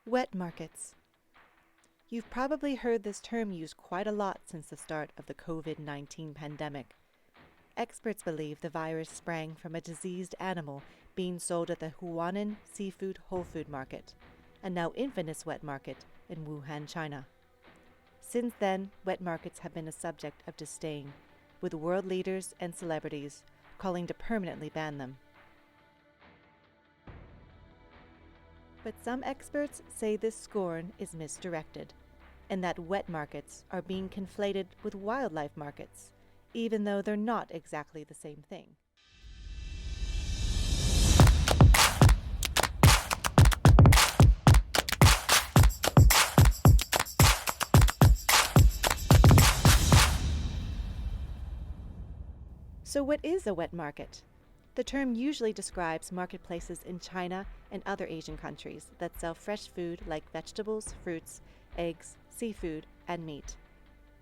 Wet markets. You've probably heard this term used quite a lot since the start of the COVID-19 pandemic. Experts believe the virus sprang from a diseased animal being sold at the Huanan Seafood Whole Food Market, a now infamous wet market in Wuhan, China. Since then, wet markets have been a subject of disdain, with world leaders and celebrities calling to permanently ban them. But some experts say this scorn is misdirected, and that wet markets are being conflated with wildlife markets, even though they're not exactly the same thing. So what is a wet market? The term usually describes marketplaces in China and other Asian countries that sell fresh food like vegetables, fruits, eggs, seafood, and meat.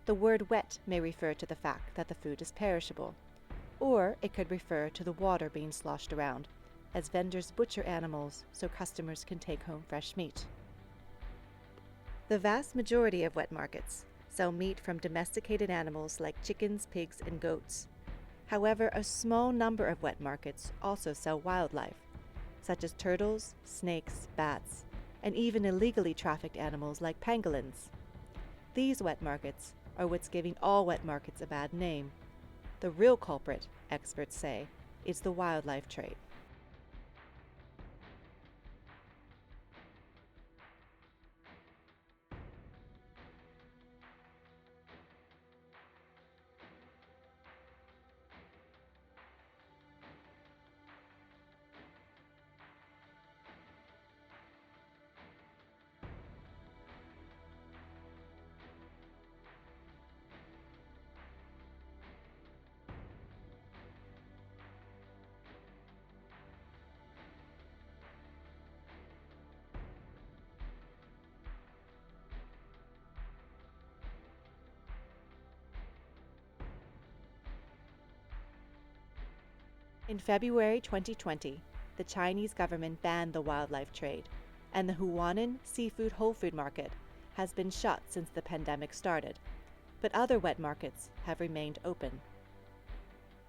The word wet may refer to the fact that the food is perishable, or it could refer to the water being sloshed around, as vendors butcher animals so customers can take home fresh meat. The vast majority of wet markets sell meat from domesticated animals like chickens, pigs, and goats. However, a small number of wet markets also sell wildlife, such as turtles, snakes, bats, and even illegally trafficked animals like pangolins. These wet markets are what's giving all wet markets a bad name. The real culprit, experts say, is the wildlife trade. In February 2020, the Chinese government banned the wildlife trade, and the Huanan Seafood Whole Food Market has been shut since the pandemic started, but other wet markets have remained open.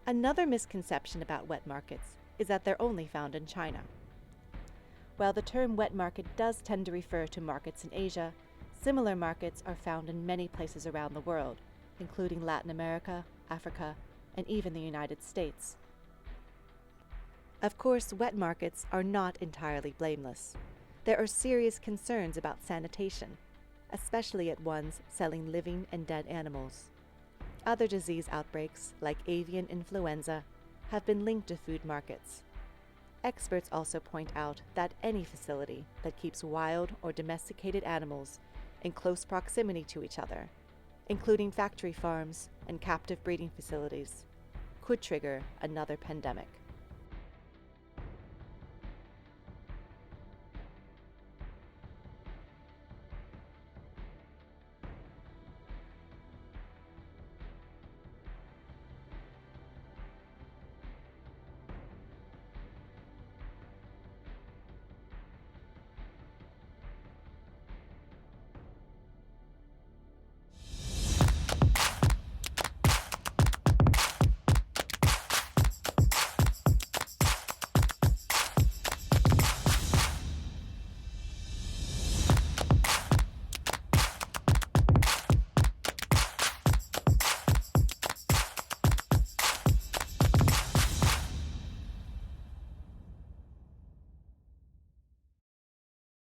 Another misconception about wet markets is that they're only found in China. While the term wet market does tend to refer to markets in Asia, similar markets are found in many places around the world, including Latin America, Africa, and even the United States. Of course, wet markets are not entirely blameless. There are serious concerns about sanitation, especially at ones selling living and dead animals. Other disease outbreaks, like avian influenza, have been linked to food markets. Experts also point out that any facility that keeps wild or domesticated animals in close proximity to each other, including factory farms and captive breeding facilities, could trigger another pandemic.